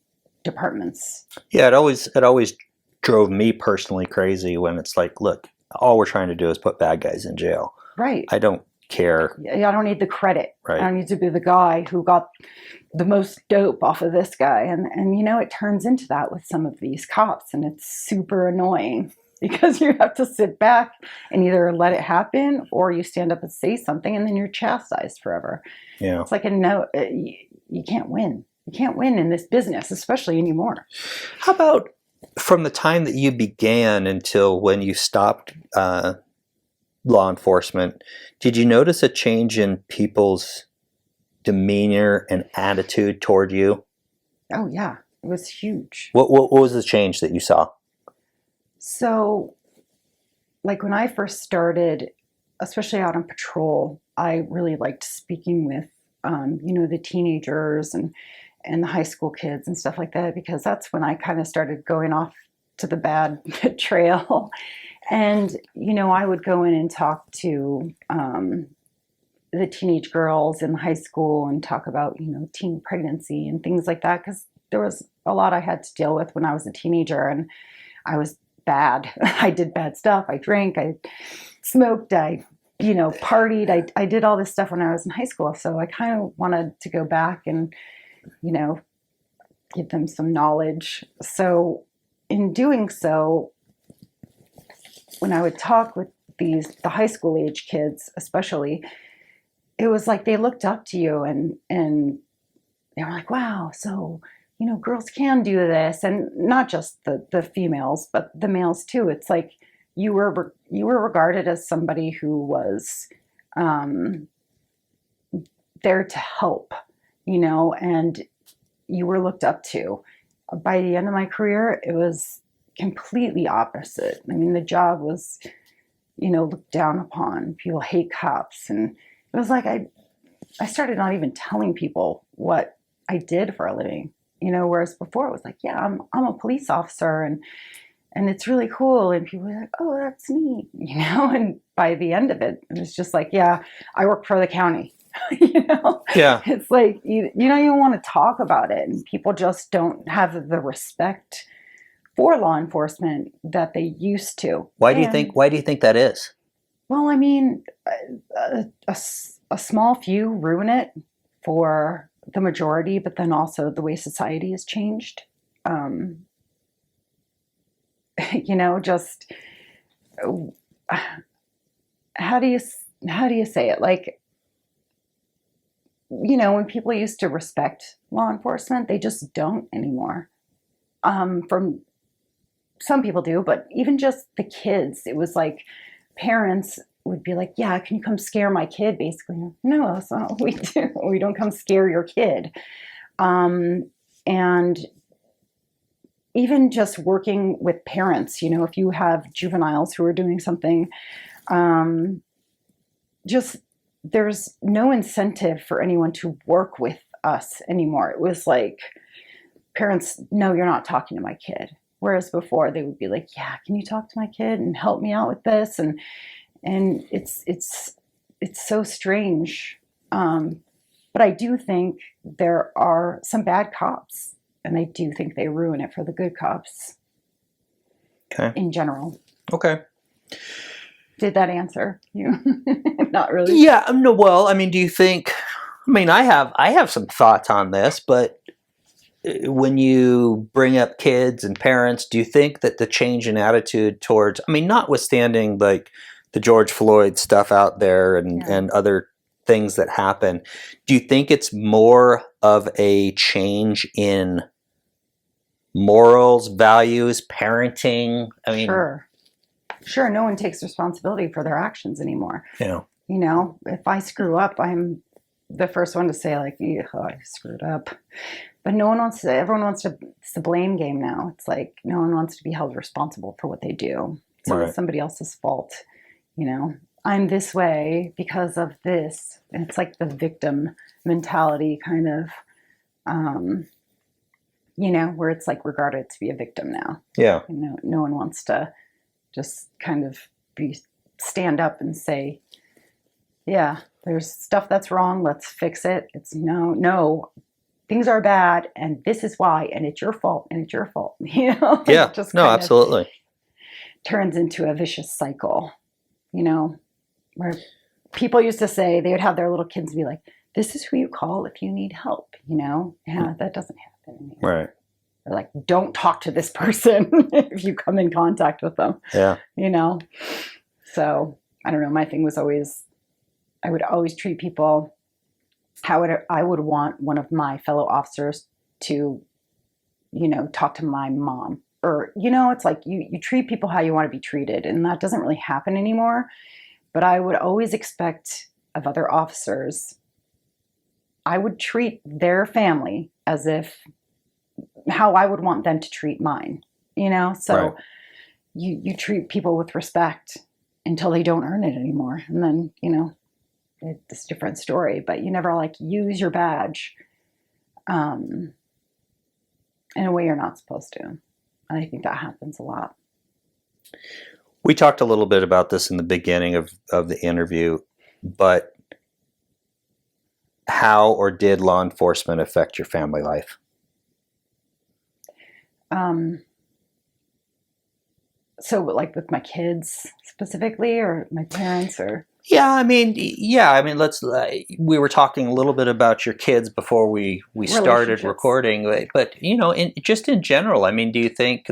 departments. Yeah, it always drove me personally crazy when it's like, look, all we're trying to do is put bad guys in jail. Right. I don't care. I don't need the credit. Right. I don't need to be the guy who got the most dope off of this guy. And you know, it turns into that with some of these cops, and it's super annoying because you have to sit back and either let it happen or you stand up and say something and then you're chastised forever. Yeah. It's like, you can't win. You can't win in this business, especially anymore. How about from the time that you began until when you stopped law enforcement, did you notice a change in people's demeanor and attitude toward you? Oh, yeah. It was huge. What was the change that you saw? So, like when I first started, especially out on patrol, I really liked speaking with, you know, the teenagers and the high school kids and stuff like that, because that's when I kind of started going off to the bad trail. And, you know, I would go in and talk to the teenage girls in high school and talk about, you know, teen pregnancy and things like that, because there was a lot I had to deal with when I was a teenager, and I was bad. I did bad stuff. I drank, I smoked, I, you know, partied. I did all this stuff when I was in high school. So I kind of wanted to go back and, you know, give them some knowledge. So in doing so, when I would talk with the high school age kids, especially, it was like they looked up to you and they were like, wow, so, you know, girls can do this. And not just the females, but the males too. It's like you were regarded as somebody who was there to help, you know, and you were looked up to. By the end of my career, it was completely opposite. I mean, the job was, you know, looked down upon. People hate cops. And it was like I started not even telling people what I did for a living, you know, whereas before it was like, yeah, I'm a police officer and it's really cool. And people were like, oh, that's neat, you know, and by the end of it, it was just like, yeah, I work for the county. You know, yeah, it's like you don't even want to talk about it, and people just don't have the respect for law enforcement that they used to. Why do you think that is? Well, I mean, a small few ruin it for the majority, but then also the way society has changed. You know, just how do you say it? Like, when people used to respect law enforcement, they just don't anymore. From some people do, but even just the kids, it was like parents would be like, yeah, can you come scare my kid? Basically, no, that's not what we do. We don't come scare your kid. And even just working with parents, if you have juveniles who are doing something, just there's no incentive for anyone to work with us anymore. It was like parents, no, you're not talking to my kid. Whereas before they would be like, yeah, can you talk to my kid and help me out with this? And it's so strange. But I do think there are some bad cops, and I do think they ruin it for the good cops. Okay. In general. Okay. Did that answer you? Not really. Yeah. No. Well, I mean, do you think? I mean, I have some thoughts on this, but when you bring up kids and parents, do you think that the change in attitude towards, I mean, notwithstanding like the George Floyd stuff out there and other things that happen, do you think it's more of a change in morals, values, parenting? I mean, sure. No one takes responsibility for their actions anymore. Yeah. If I screw up, I'm the first one to say like, I screwed up. But no one wants to, everyone wants to, it's the blame game now. It's like no one wants to be held responsible for what they do. So it's somebody else's fault. I'm this way because of this. And it's like the victim mentality kind of, where it's like regarded to be a victim now. Yeah. No one wants to just kind of stand up and say, yeah, there's stuff that's wrong. Let's fix it. It's no, things are bad, and this is why, and it's your fault, and it's your fault. Yeah. Just no, absolutely. Turns into a vicious cycle. Where people used to say they would have their little kids be like, "This is who you call if you need help." Yeah, that doesn't happen anymore. Right. They're like, "Don't talk to this person if you come in contact with them." Yeah. So I don't know. My thing was always, I would always treat people how I would want one of my fellow officers to, talk to my mom. Or, it's like you treat people how you want to be treated. And that doesn't really happen anymore. But I would always expect of other officers, I would treat their family as if how I would want them to treat mine. So Right. you treat people with respect until they don't earn it anymore. And then, it's a different story, but you never use your badge in a way you're not supposed to. And I think that happens a lot. We talked a little bit about this in the beginning of the interview, but how or did law enforcement affect your family life? So like with my kids specifically, or my parents, or? Yeah, let's. We were talking a little bit about your kids before we started recording, but just in general, do you think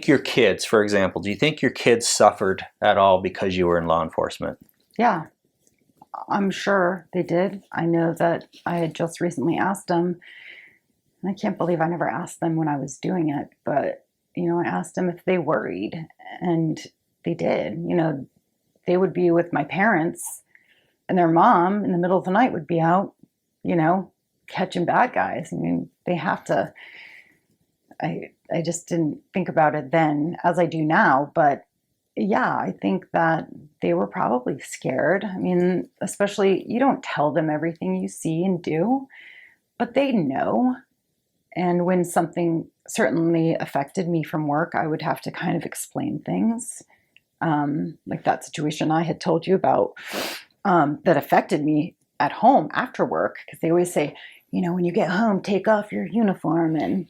your kids, for example, do you think your kids suffered at all because you were in law enforcement? Yeah, I'm sure they did. I know that I had just recently asked them, and I can't believe I never asked them when I was doing it, but I asked them if they worried, and they did. They would be with my parents, and their mom in the middle of the night would be out, catching bad guys. They have to. I just didn't think about it then as I do now, but yeah, I think that they were probably scared. Especially, you don't tell them everything you see and do, but they know. And when something certainly affected me from work, I would have to kind of explain things. Like that situation I had told you about that affected me at home after work, because they always say, when you get home, take off your uniform, and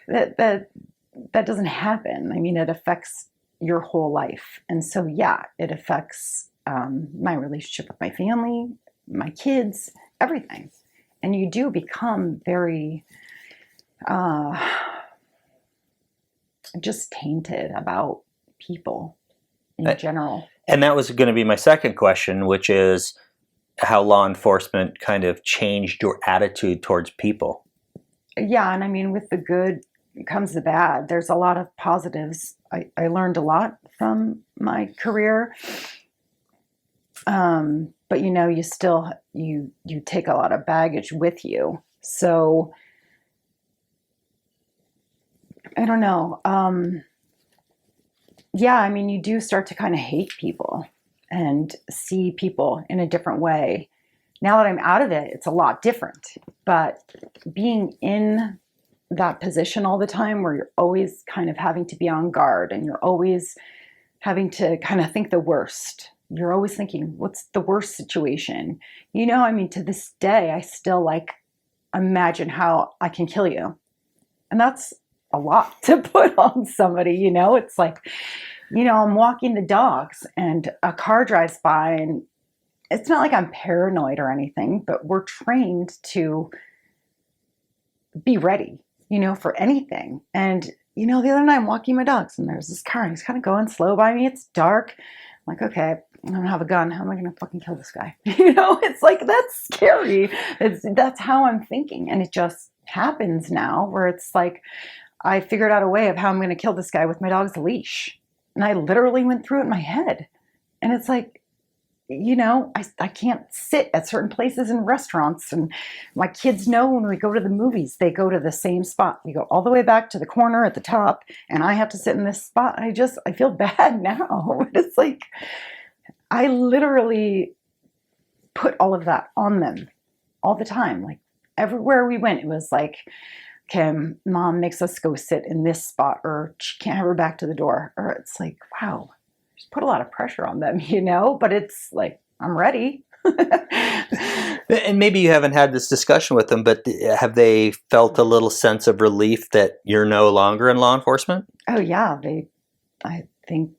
that doesn't happen. It affects your whole life, and so yeah, it affects my relationship with my family, my kids, everything, and you do become very just tainted about people in general. And that was going to be my second question, which is, how law enforcement kind of changed your attitude towards people. Yeah, and I mean, with the good comes the bad. There's a lot of positives. I learned a lot from my career, but you still you take a lot of baggage with you. So I don't know. Yeah, I mean, you do start to kind of hate people and see people in a different way. Now that I'm out of it, it's a lot different. But being in that position all the time where you're always kind of having to be on guard and you're always having to kind of think the worst. You're always thinking, what's the worst situation? I mean, to this day, I still imagine how I can kill you. And that's a lot to put on somebody, It's like, I'm walking the dogs and a car drives by, and it's not like I'm paranoid or anything, but we're trained to be ready, for anything. And, the other night I'm walking my dogs and there's this car and he's kind of going slow by me. It's dark. I'm like, okay, I don't have a gun. How am I going to fucking kill this guy? It's like, that's scary. That's how I'm thinking. And it just happens now where it's like, I figured out a way of how I'm going to kill this guy with my dog's leash. And I literally went through it in my head. And it's like, I can't sit at certain places in restaurants. And my kids know when we go to the movies, they go to the same spot. We go all the way back to the corner at the top, and I have to sit in this spot. I feel bad now. It's like, I literally put all of that on them all the time. Like everywhere we went, it was like, okay, mom makes us go sit in this spot, or she can't have her back to the door. Or it's like, wow. Put a lot of pressure on them, but it's like, I'm ready. And maybe you haven't had this discussion with them, but have they felt a little sense of relief that you're no longer in law enforcement? Oh yeah. I think,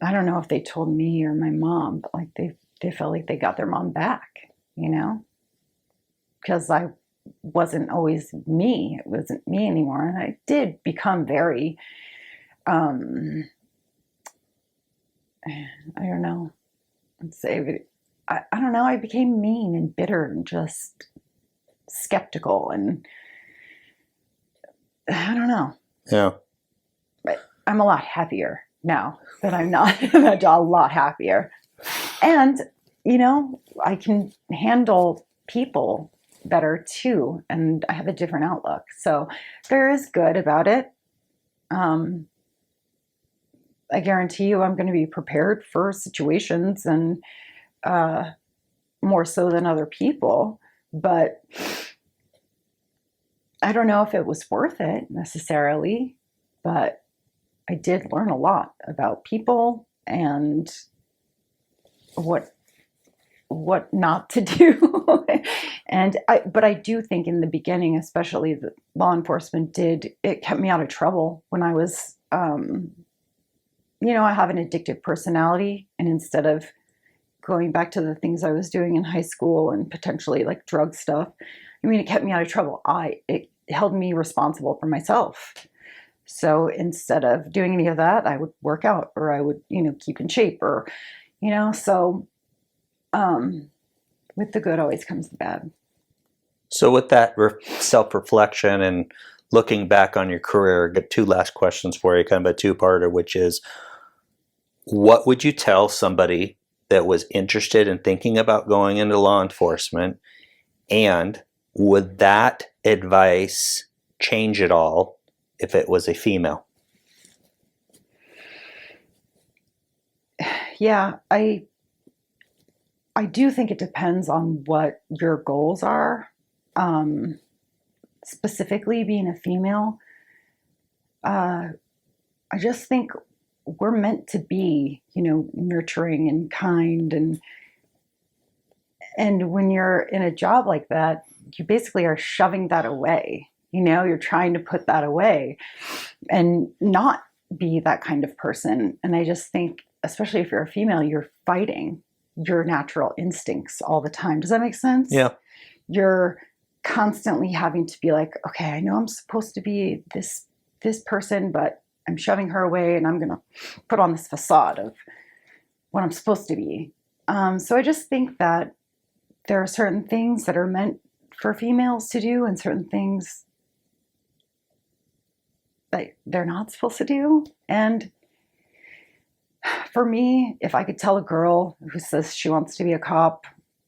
I don't know if they told me or my mom, but they felt like they got their mom back, because I wasn't always me. It wasn't me anymore. And I did become very, I don't know. I don't know. I became mean and bitter and just skeptical, and I don't know. Yeah. But I'm a lot happier now that I'm not. I'm a lot happier, and I can handle people better too, and I have a different outlook. So there is good about it. I guarantee you I'm going to be prepared for situations, and more so than other people. But I don't know if it was worth it necessarily, but I did learn a lot about people and what not to do. But I do think in the beginning, especially the law enforcement it kept me out of trouble when I was, I have an addictive personality, and instead of going back to the things I was doing in high school and potentially like drug stuff, it kept me out of trouble. It held me responsible for myself. So instead of doing any of that, I would work out, or I would, keep in shape, or, so with the good always comes the bad. So with that self-reflection and looking back on your career, I got two last questions for you, kind of a two-parter, which is, what would you tell somebody that was interested in thinking about going into law enforcement? And would that advice change at all if it was a female? Yeah, I do think it depends on what your goals are. Specifically being a female, I just think we're meant to be, nurturing and kind, and when you're in a job like that, you basically are shoving that away. You're trying to put that away and not be that kind of person. And I just think, especially if you're a female, you're fighting your natural instincts all the time. Does that make sense? Yeah. You're constantly having to be like, okay, I know I'm supposed to be this person, but I'm shoving her away, and I'm going to put on this facade of what I'm supposed to be. So I just think that there are certain things that are meant for females to do and certain things that they're not supposed to do. And for me, if I could tell a girl who says she wants to be a cop,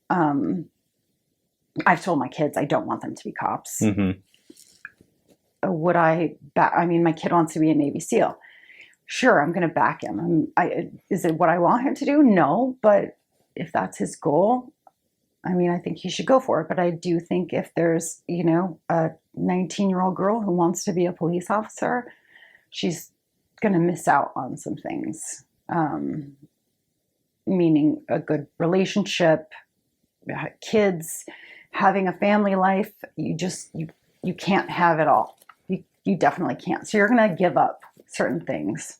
I've told my kids I don't want them to be cops. Mm-hmm. Would I I mean, my kid wants to be a Navy SEAL. Sure, I'm going to back him. Is it what I want him to do? No, but if that's his goal, I mean, I think he should go for it. But I do think if there's, a 19-year-old girl who wants to be a police officer, she's going to miss out on some things. Meaning a good relationship, kids, having a family life. You can't have it all. You definitely can't. So you're going to give up certain things.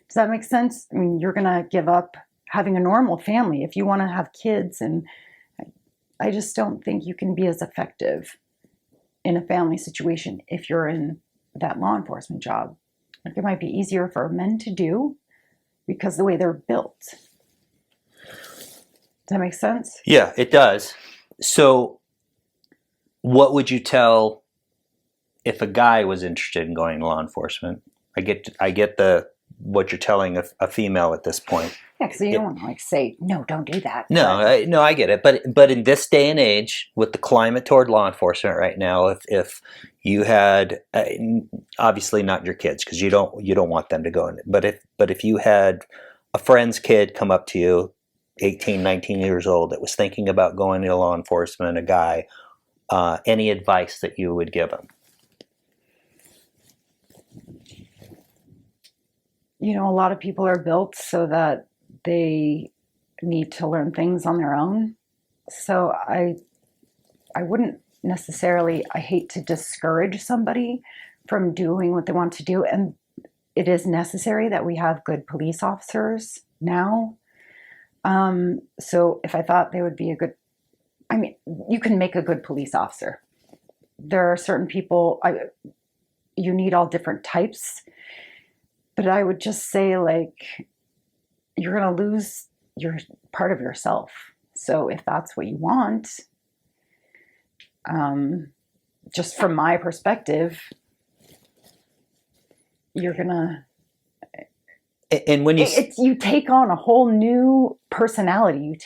Does that make sense? I mean, you're going to give up having a normal family if you want to have kids. And I just don't think you can be as effective in a family situation if you're in that law enforcement job. Like, it might be easier for men to do because the way they're built. Does that make sense? Yeah, it does. So what would you tell if a guy was interested in going to law enforcement? I get what you're telling a female at this point. Yeah, because you don't want to say, no, don't do that. No, I get it. But in this day and age, with the climate toward law enforcement right now, if you had, obviously not your kids, because you don't want them to go in, but if you had a friend's kid come up to you, 18, 19 years old, that was thinking about going to law enforcement, a guy, any advice that you would give him? A lot of people are built so that they need to learn things on their own. So I wouldn't necessarily, I hate to discourage somebody from doing what they want to do. And it is necessary that we have good police officers now. So if I thought they would be you can make a good police officer. There are certain people, you need all different types. But I would just say, like, you're going to lose your part of yourself. So if that's what you want, just from my perspective, you're going to... And when you take on a whole new personality.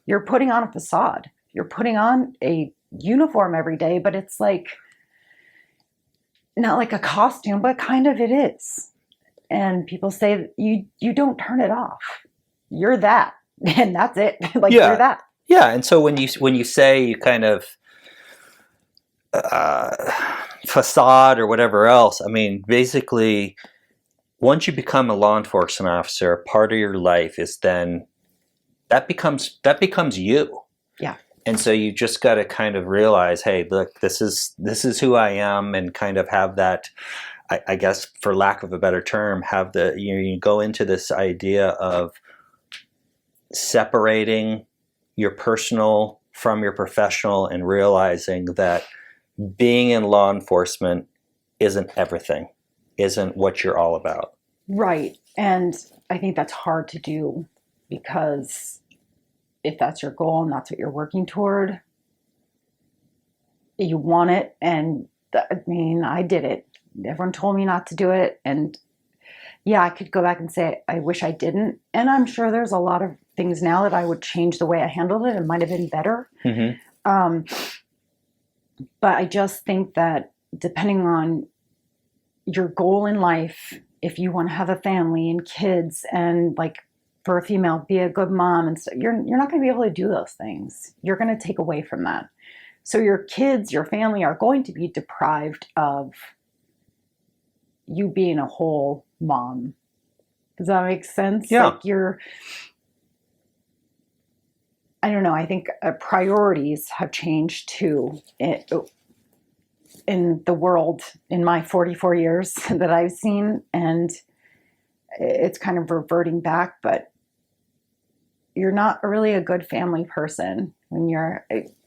You're putting on a facade. You're putting on a uniform every day, but it's like, not like a costume, but kind of it is. And people say you don't turn it off. You're that, and that's it. Like, you're that. Yeah, and so when you say you kind of facade or whatever else, I mean, basically, once you become a law enforcement officer, part of your life is then that becomes you. Yeah. And so you just got to kind of realize, hey, look, this is who I am, and kind of have that. I guess, for lack of a better term, you go into this idea of separating your personal from your professional and realizing that being in law enforcement isn't everything, isn't what you're all about. Right. And I think that's hard to do, because if that's your goal and that's what you're working toward, you want it. And I did it. Everyone told me not to do it. And yeah, I could go back and say, I wish I didn't. And I'm sure there's a lot of things now that I would change the way I handled it. It might have been better. Mm-hmm. But I just think that depending on your goal in life, if you want to have a family and kids, and, like, for a female, be a good mom and stuff, you're not going to be able to do those things. You're going to take away from that. So your kids, your family are going to be deprived of you being a whole mom. Does that make sense? Yeah. Like, I don't know, I think priorities have changed too in the world in my 44 years that I've seen, and it's kind of reverting back. But you're not really a good family person when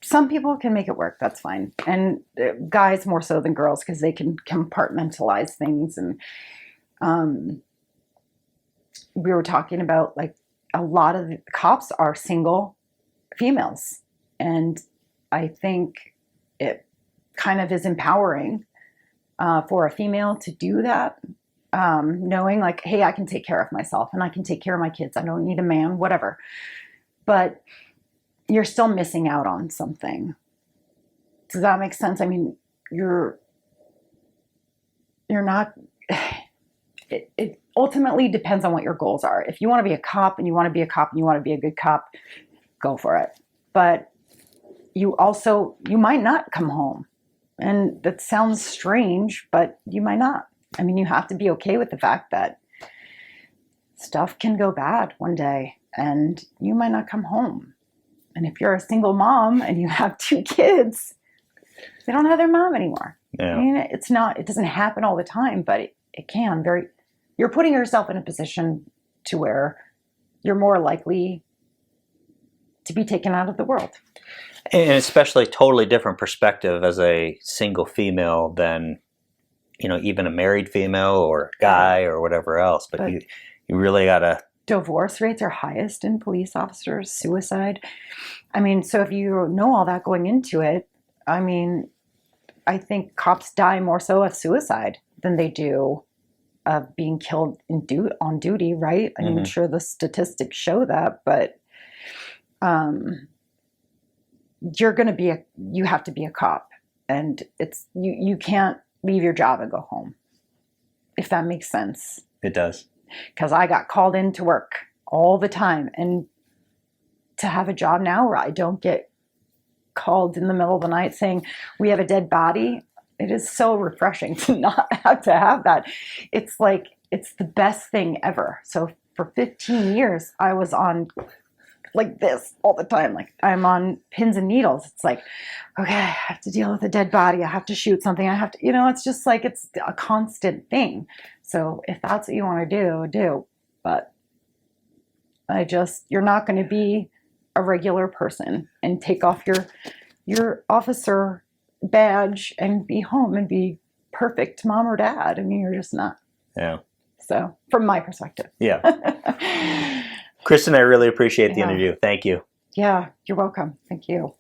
some people can make it work, that's fine. And guys more so than girls, because they can compartmentalize things. And we were talking about, like, a lot of the cops are single females. And I think it kind of is empowering for a female to do that, knowing like, hey, I can take care of myself and I can take care of my kids. I don't need a man, whatever. But you're still missing out on something. Does that make sense? I mean, you're not, it ultimately depends on what your goals are. If you want to be a cop and you want to be a cop and you want to be a good cop, go for it. But you might not come home. And that sounds strange, but you might not. I mean, you have to be okay with the fact that stuff can go bad one day and you might not come home. And if you're a single mom and you have 2 kids, they don't have their mom anymore. Yeah. I mean, it doesn't happen all the time, but it can you're putting yourself in a position to where you're more likely to be taken out of the world. And especially totally different perspective as a single female than, even a married female or guy or whatever else. But you really got to... Divorce rates are highest in police officers, suicide. I mean, so if you know all that going into it, I mean, I think cops die more so of suicide than they do of being killed on duty, right? I mean, sure, the statistics show that, but you have to be a cop, and you can't leave your job and go home, if that makes sense. It does. Because I got called into work all the time, and to have a job now where I don't get called in the middle of the night saying we have a dead body, it is so refreshing to not have to have that. It's like, it's the best thing ever. So for 15 years, I was on like this all the time. Like, I'm on pins and needles. It's like, okay, I have to deal with a dead body. I have to shoot something. I have to, it's just like, it's a constant thing. So if that's what you want to do. But you're not going to be a regular person and take off your officer badge and be home and be perfect mom or dad. I mean, you're just not. Yeah. So from my perspective. Yeah. Kristen, I really appreciate the interview. Thank you. Yeah, you're welcome. Thank you.